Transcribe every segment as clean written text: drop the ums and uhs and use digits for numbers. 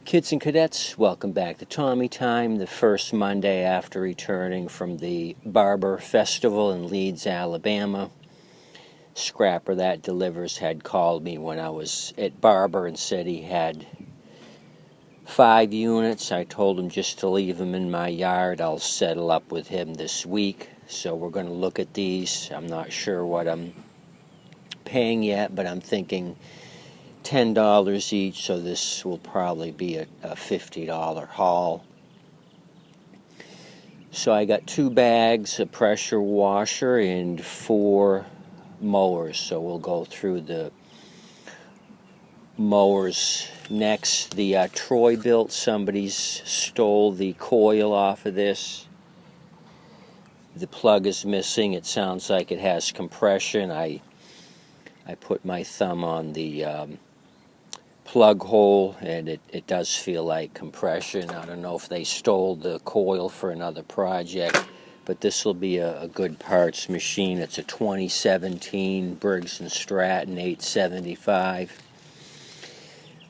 Kids and cadets, welcome back to Tommy Time, the first Monday after returning from the Barber Festival in Leeds, Alabama. Scrapper that delivers had called me when I was at Barber and said he had 5 units. I told him just to leave them in my yard. I'll settle up with him this week. So we're going to look at these. I'm not sure what I'm paying yet, but I'm thinking $10 each, so this will probably be a $50 haul. So I got 2 bags, a pressure washer, and 4 mowers. So we'll go through the mowers next. The Troy built, somebody's stole the coil off of this. The plug is missing. It sounds like it has compression. I put my thumb on the plug hole, and it does feel like compression. I don't know if they stole the coil for another project, but this will be a good parts machine. It's a 2017 Briggs & Stratton 875.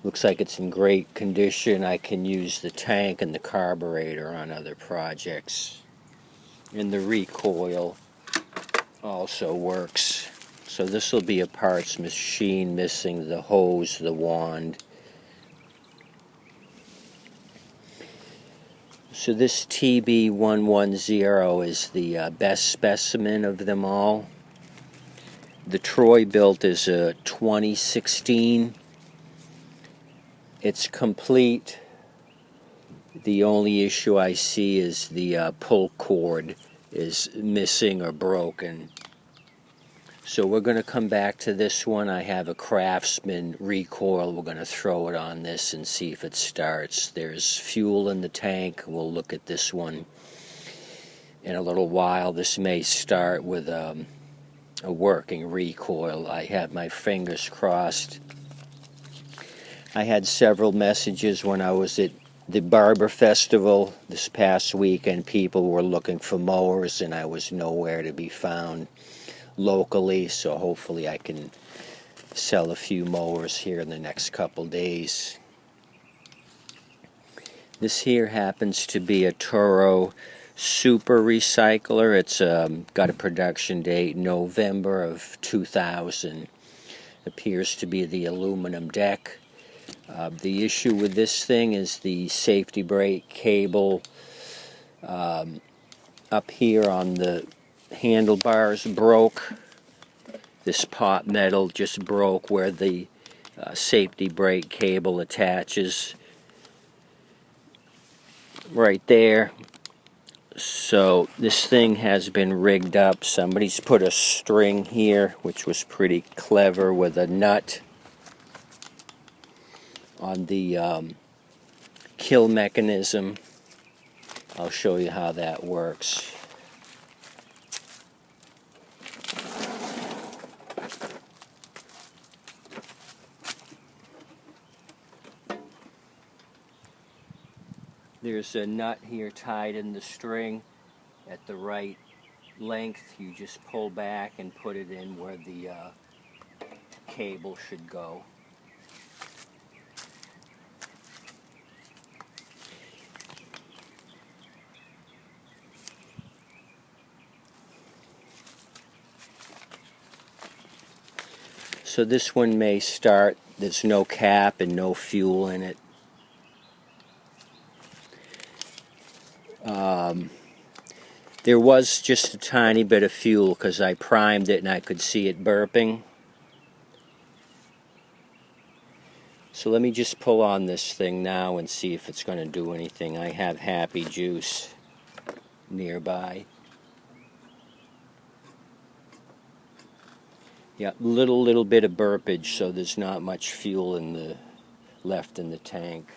Looks like it's in great condition. I can use the tank and the carburetor on other projects. And the recoil also works. So this will be a parts machine, missing the hose, the wand. So this TB110 is the best specimen of them all. The Troy built is a 2016. It's complete. The only issue I see is the pull cord is missing or broken. So we're going to come back to this one. I have a Craftsman recoil. We're going to throw it on this and see if it starts. There's fuel in the tank. We'll look at this one in a little while. This may start with a working recoil. I have my fingers crossed. I had several messages when I was at the Barber Festival this past week, and people were looking for mowers, and I was nowhere to be found locally, so hopefully I can sell a few mowers here in the next couple days. This here happens to be a Toro super recycler. It's got a production date November of 2000. Appears to be the aluminum deck. The issue with this thing is the safety brake cable up here on the handlebars broke. This pot metal just broke where the safety brake cable attaches, right there. So this thing has been rigged up. Somebody's put a string here, which was pretty clever, with a nut on the kill mechanism. I'll show you how that works. There's a nut here tied in the string at the right length. You just pull back and put it in where the cable should go. So this one may start. There's no cap and no fuel in it. There was just a tiny bit of fuel because I primed it and I could see it burping. So let me just pull on this thing now and see if it's going to do anything. I have Happy Juice nearby. Yeah, little bit of burpage, so there's not much fuel left in the tank.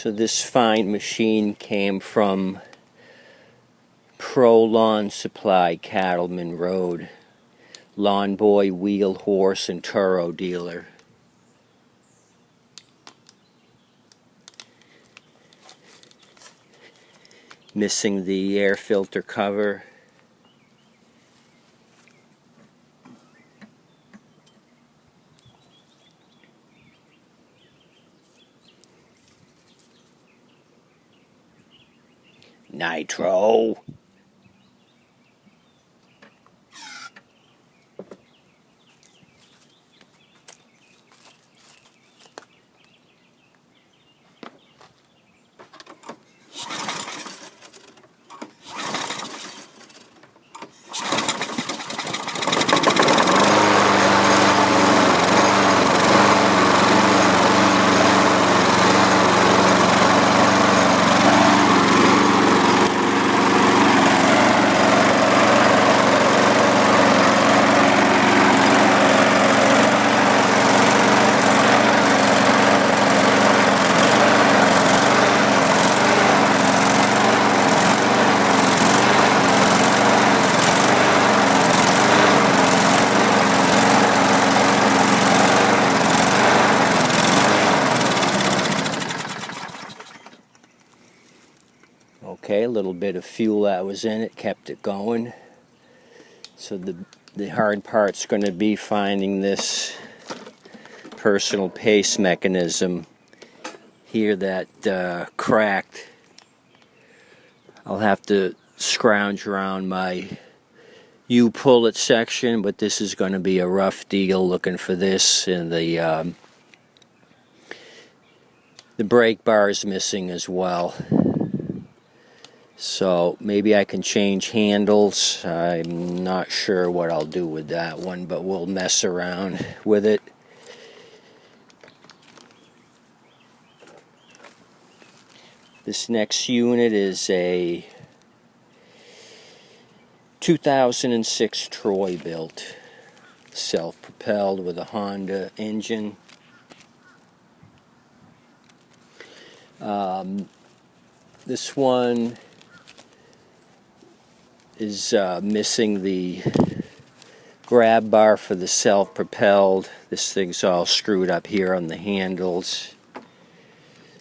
So this fine machine came from Pro Lawn Supply, Cattleman Road. Lawn Boy, Wheel, Horse, and Toro dealer. Missing the air filter cover. Nitro. Okay, a little bit of fuel that was in it kept it going. So the hard part's going to be finding this personal pace mechanism here that cracked. I'll have to scrounge around my U-pull-it section, but this is going to be a rough deal looking for this. And the brake bar is missing as well. So maybe I can change handles. I'm not sure what I'll do with that one, but we'll mess around with it. This next unit is a 2006 Troy built, self-propelled with a Honda engine. This one is missing the grab bar for the self-propelled. This thing's all screwed up here on the handles.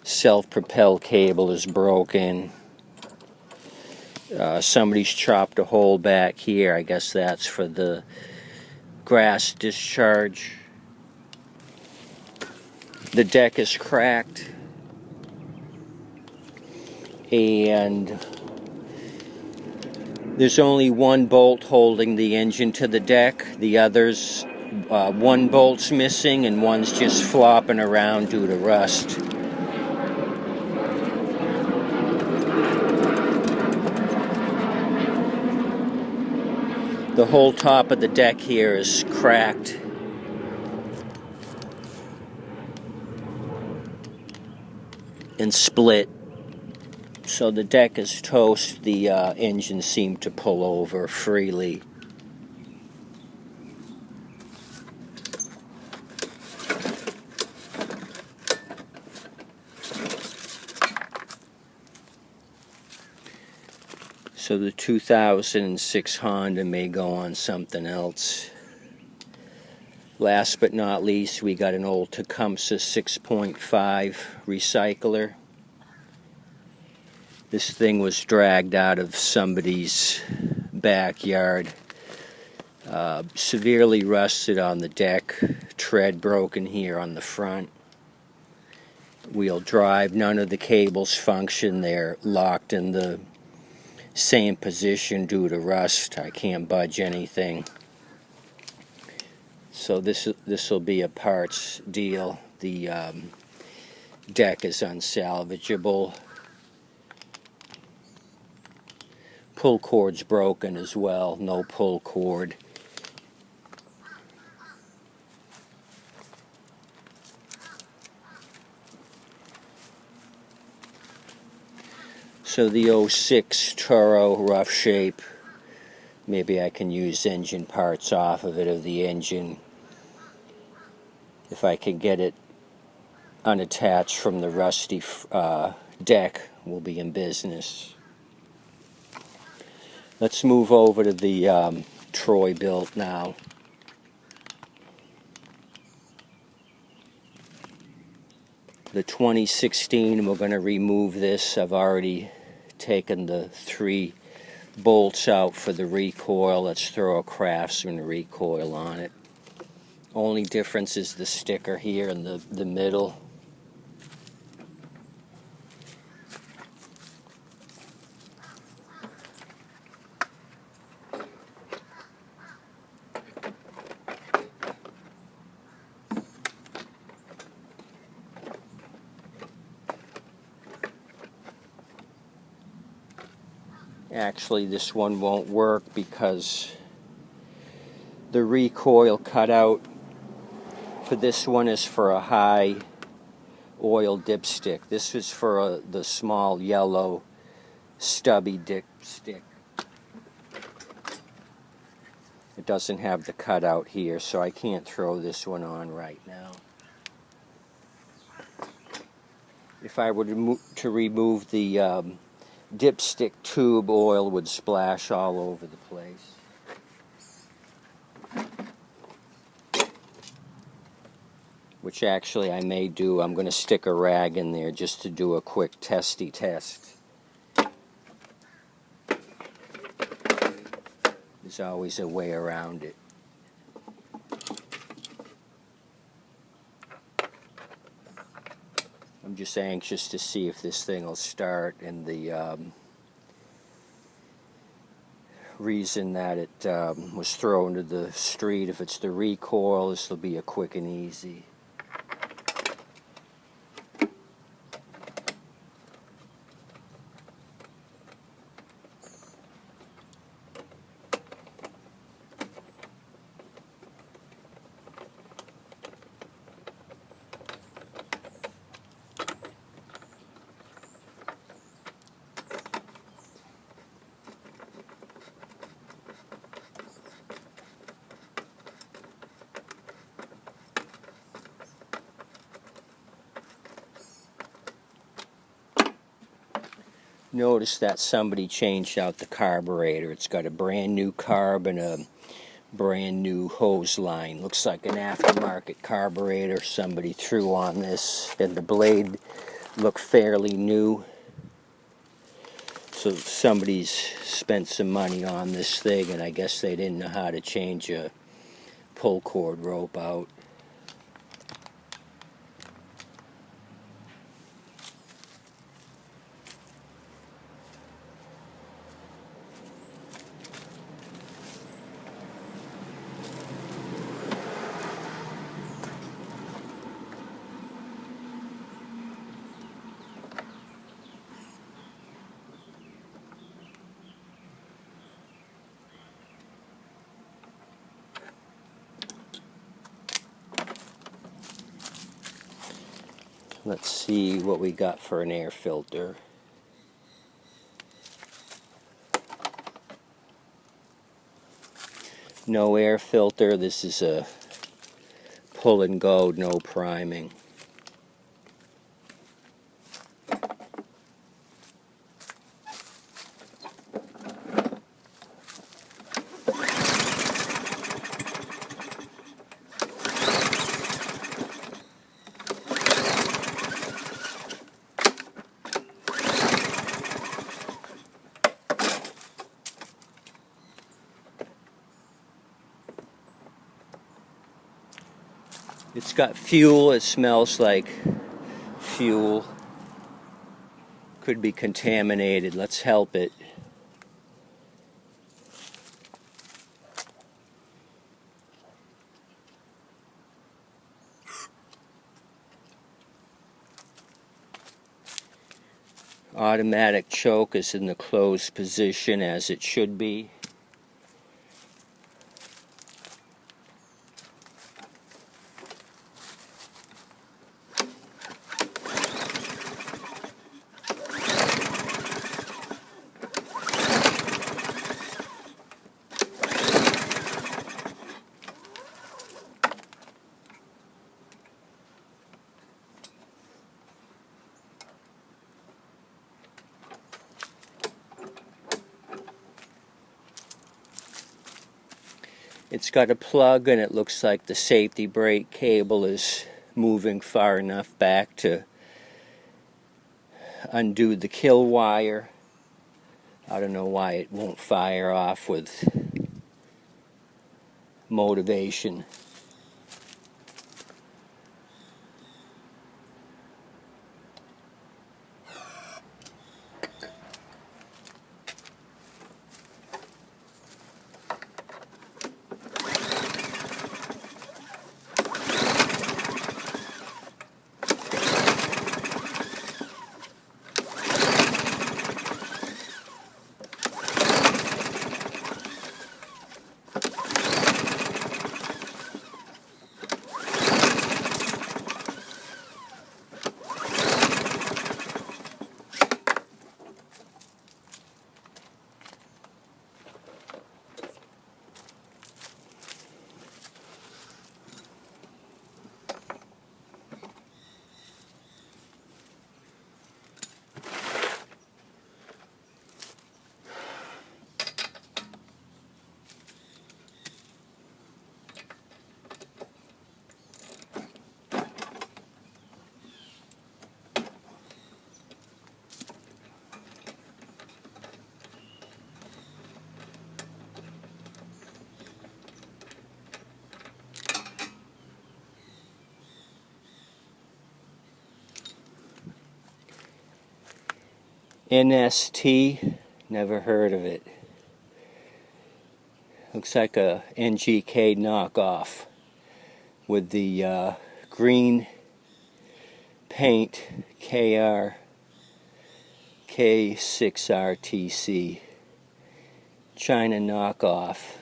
Self-propelled cable is broken. Somebody's chopped a hole back here. I guess that's for the grass discharge. The deck is cracked. And there's only one bolt holding the engine to the deck. The others, one bolt's missing and one's just flopping around due to rust. The whole top of the deck here is cracked. And split. So the deck is toast, the engine seemed to pull over freely. So the 2006 Honda may go on something else. Last but not least, we got an old Tecumseh 6.5 recycler. This thing was dragged out of somebody's backyard. Severely rusted on the deck. Tread broken here on the front. Wheel drive. None of the cables function. They're locked in the same position due to rust. I can't budge anything. So this will be a parts deal. The deck is unsalvageable. Pull cord's broken as well. No pull cord. So the 06 Toro, rough shape. Maybe I can use engine parts off of it, of the engine. If I can get it unattached from the rusty deck, we'll be in business. Let's move over to the Troy built now. the 2016, and we're going to remove this. I've already taken the 3 bolts out for the recoil. Let's throw a Craftsman recoil on it. Only difference is the sticker here in the middle. Actually, this one won't work because the recoil cutout for this one is for a high oil dipstick. This is for the small yellow stubby dipstick. It doesn't have the cutout here, so I can't throw this one on right now. If I were to remove the dipstick tube, oil would splash all over the place. Which actually I may do. I'm going to stick a rag in there just to do a quick testy test. There's always a way around it. I'm just anxious to see if this thing will start, and the reason that it was thrown to the street, if it's the recoil, this will be a quick and easy. Notice that somebody changed out the carburetor. It's got a brand new carb and a brand new hose line. Looks like an aftermarket carburetor somebody threw on this, and the blade looked fairly new. So somebody's spent some money on this thing, and I guess they didn't know how to change a pull cord rope out. Let's see what we got for an air filter. No air filter. This is a pull and go, no priming. It's got fuel. It smells like fuel. Could be contaminated. Let's help it. Automatic choke is in the closed position as it should be. It's got a plug, and it looks like the safety brake cable is moving far enough back to undo the kill wire. I don't know why it won't fire off with motivation. NST, never heard of it. Looks like a NGK knockoff with the green paint KR K6RTC. China knockoff.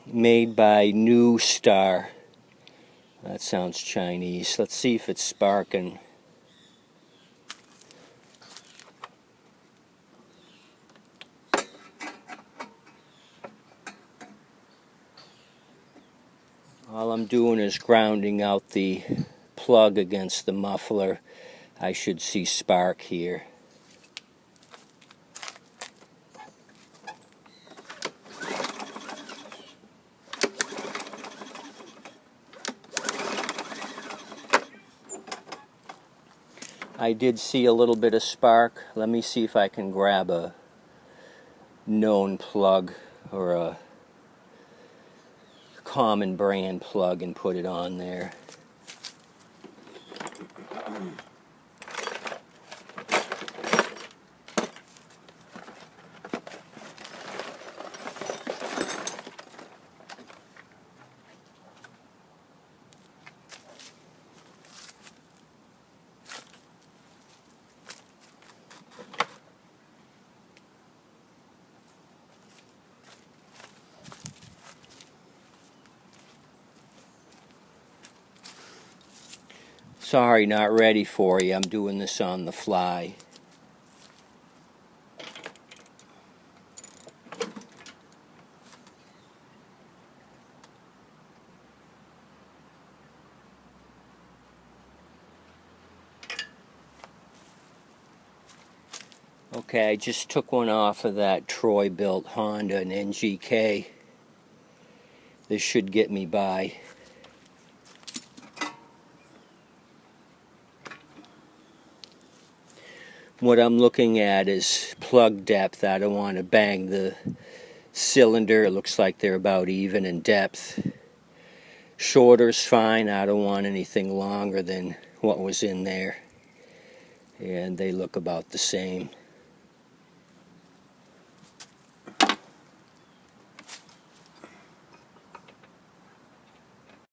Made by New Star. That sounds Chinese. Let's see if it's sparking. All I'm doing is grounding out the plug against the muffler. I should see spark here. I did see a little bit of spark. Let me see if I can grab a known plug or a common brand plug and put it on there. Sorry, not ready for you. I'm doing this on the fly. Okay, I just took one off of that Troy built Honda, an NGK. This should get me by. What I'm looking at is plug depth. I don't want to bang the cylinder. It looks like they're about even in depth. Shorter's fine. I don't want anything longer than what was in there. And they look about the same.